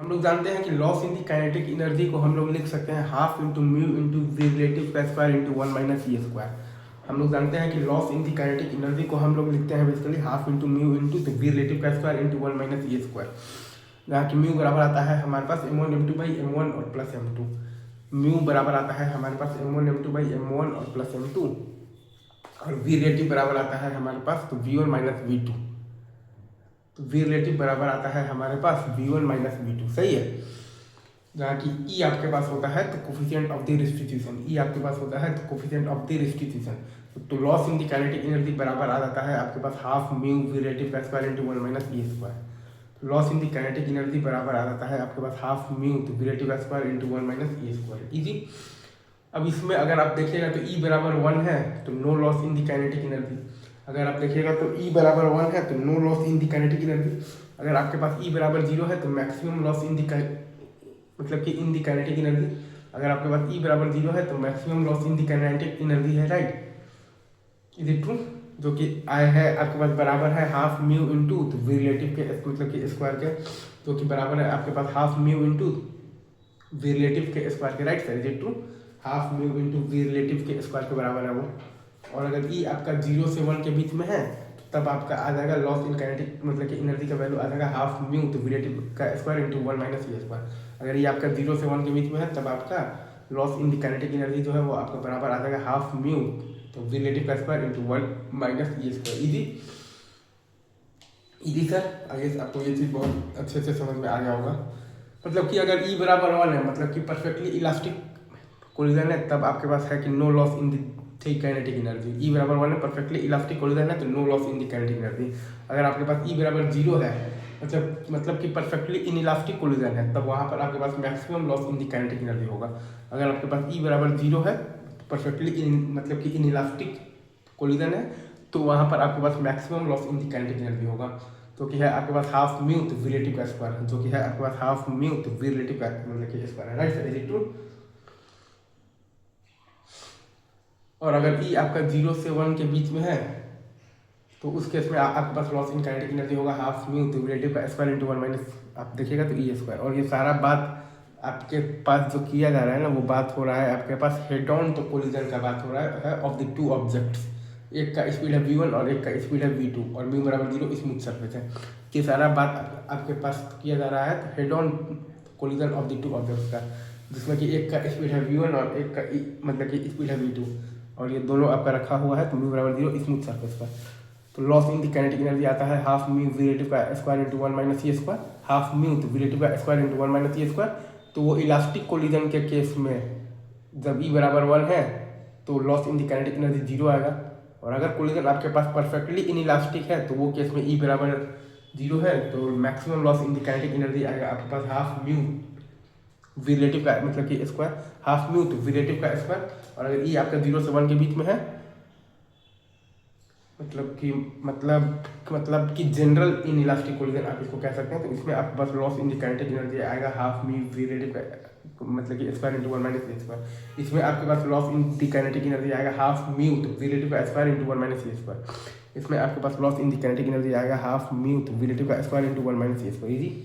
हम लोग जानते हैं कि loss in the kinetic energy को हम लोग लिख सकते हैं half into mu into we relative का स्क्वायर इंटू वन माइनस ई स्क्वायर। हम लोग जानते हैं कि loss in the kinetic energy को हम लोग लिखते हैं basically half into mu into तो वी रिलेटिव का स्क्वायर इंटू वन माइनस ई स्क्वायर, जहाँ की म्यू बराबर आता है हमारे पास m1 m2 बाई m1 और प्लस m2। म्यू बराबर आता है हमारे पास m1 m2 बाई m1 और प्लस m2, और वी रिलेटिव बराबर आता है हमारे पास तो v1 माइनस v2। तो वी रिलेटिव बराबर आता है हमारे पास v1 माइनस v2, सही है। जहाँ की ई आपके पास होता है तो कोफिशिएंट ऑफ द रिस्टिट्यूशन, ई आपके पास होता है तो कोफिशिएंट ऑफ द रिस्टिट्यूशन। तो loss in the kinetic energy बराबर आ जाता है आपके पास हाफ म्यू वी रिलेटिव का square into one minus E square. Loss in the kinetic energy बराबर आ जाता है आपके पास हाफ म्यू तो वी रिलेटिव का स्क्वायर इंटू वन माइनस ई स्क्वायर, इजी। अब इसमें अगर आप देखिएगा तो ई बराबर 1 है तो no loss in the kinetic energy. अगर आप देखिएगा तो ई बराबर 1 है तो no loss in the kinetic energy. अगर आपके पास ई बराबर 0 है तो मैक्सिमम लॉस इन द मतलब कि इन दी काइनेटिक एनर्जी। अगर आपके पास ई बराबर 0 है तो maximum loss in the kinetic energy है, राइट। Is it true? जो कि आई है आपके पास बराबर है हाफ म्यू इंटू तो वी रिलेटिव के मतलब कि स्क्वायर के, जो कि बराबर है आपके पास half mu into we relative के स्क्वायर के, right sir. Is it true? Half mu into we relative के स्क्वायर के बराबर है वो। और अगर ई आपका 0 से 1 के बीच में है तब आपका आ जाएगा लॉस इन काइनेटिक मतलब कि एनर्जी का वैल्यू आ जाएगा हाफ म्यू तो रिलेटिव का square into one minus E square. अगर ये आपका 0 से 1 के बीच में है तब आपका loss in the kinetic energy जो है वो आपका बराबर आ जाएगा हाफ म्यू तो रिलेटिव का स्क्वायर इंटू वन माइनस ई स्क्वायर, इजी। इजी सर, आगे आपको ये चीज़ बहुत अच्छे से समझ में आ गया होगा। मतलब कि अगर ई बराबर 1 है मतलब कि परफेक्टली इलास्टिक कोलिजन है तब आपके पास है कि no loss in the kinetic energy. E बराबर 1 है परफेक्टली इलास्टिक कोलिजन है तो no loss in the kinetic energy. अगर आपके पास ई बराबर 0 है मतलब कि परफेक्टली इन इलास्टिक कोलिजन है तब वहाँ पर आपके पास maximum loss in the kinetic energy होगा। अगर आपके पास ई बराबर 0 है परफेक्टली इन मतलब कि इन इलास्टिक कोलिजन है तो वहाँ पर आपके पास maximum loss in the kinetic energy होगा, जो कि है आपके पास हाफ म्यू तो वी रिलेटिव का स्क्वायर, जो कि है आपके पास हाफ म्यू तो वी रिलेटिव का मतलब कि स्क्वायर है, right sir. Is it true? और अगर ई आपका 0 से 1 के बीच में है तो उस केस में आपके पास लॉस इन काइनेटिक एनर्जी होगा हाफ म्यू तो रिलेटिव का स्क्वायर इंटू वन माइनस आप देखिएगा तो ई स्क्वायर। और ये सारा बात आपके पास जो किया जा रहा है ना वो बात हो रहा है आपके पास हेड ऑन तो कोलिजन का बात हो रहा है ऑफ द टू ऑब्जेक्ट्स। एक का स्पीड है v1 और एक का स्पीड है v2 और म्यू बराबर 0 स्मूथ सरफेस है। ये सारा बात आपके पास किया जा रहा है तो head on collision of the two objects का, जिसमें कि एक का स्पीड है v1 और एक का मतलब कि स्पीड है v2 और ये दोनों आपका रखा हुआ है तो म्यू बराबर 0 स्मूथ सरफेस पर। तो loss in the kinetic energy आता है हाफ म्यू वी रिलेटिव का square into one minus E square, half mu तो वी रिलेटिव का square into one minus E square. तो वो इलास्टिक कोलिजन के केस में जब ई बराबर 1 है तो loss in the kinetic energy 0 आएगा। और अगर कोलिजन आपके पास परफेक्टली इन इलास्टिक है तो वो केस में ई बराबर 0 है तो maximum loss in the kinetic energy आएगा आपके पास हाफ म्यू वी रिलेटिव का मतलब कि स्क्वायर, हाफ म्यू तो वी रिलेटिव का स्क्वायर। और अगर ई आपका 0 से 1 के बीच में है मतलब कि जनरल इन इलास्टिक कोलिजन आप इसको कह सकते हैं, तो इसमें आपके पास loss in the kinetic energy आएगा हाफ म्यू वी रिलेटिव का मतलब कि स्क्वायर इंटू वन माइनस ई स्क्वायर। इसमें आपके पास loss in the kinetic energy आएगा हाफ म्यू तो वी रिलेटिव का स्क्वायर इंटू वन माइनस ई स्क्वायर। इसमें आपके पास loss in the kinetic energy आएगा हाफ म्यू तो वी रिलेटिव का स्क्वायर इंटू वन माइनस ई स्क्वायर, इजी।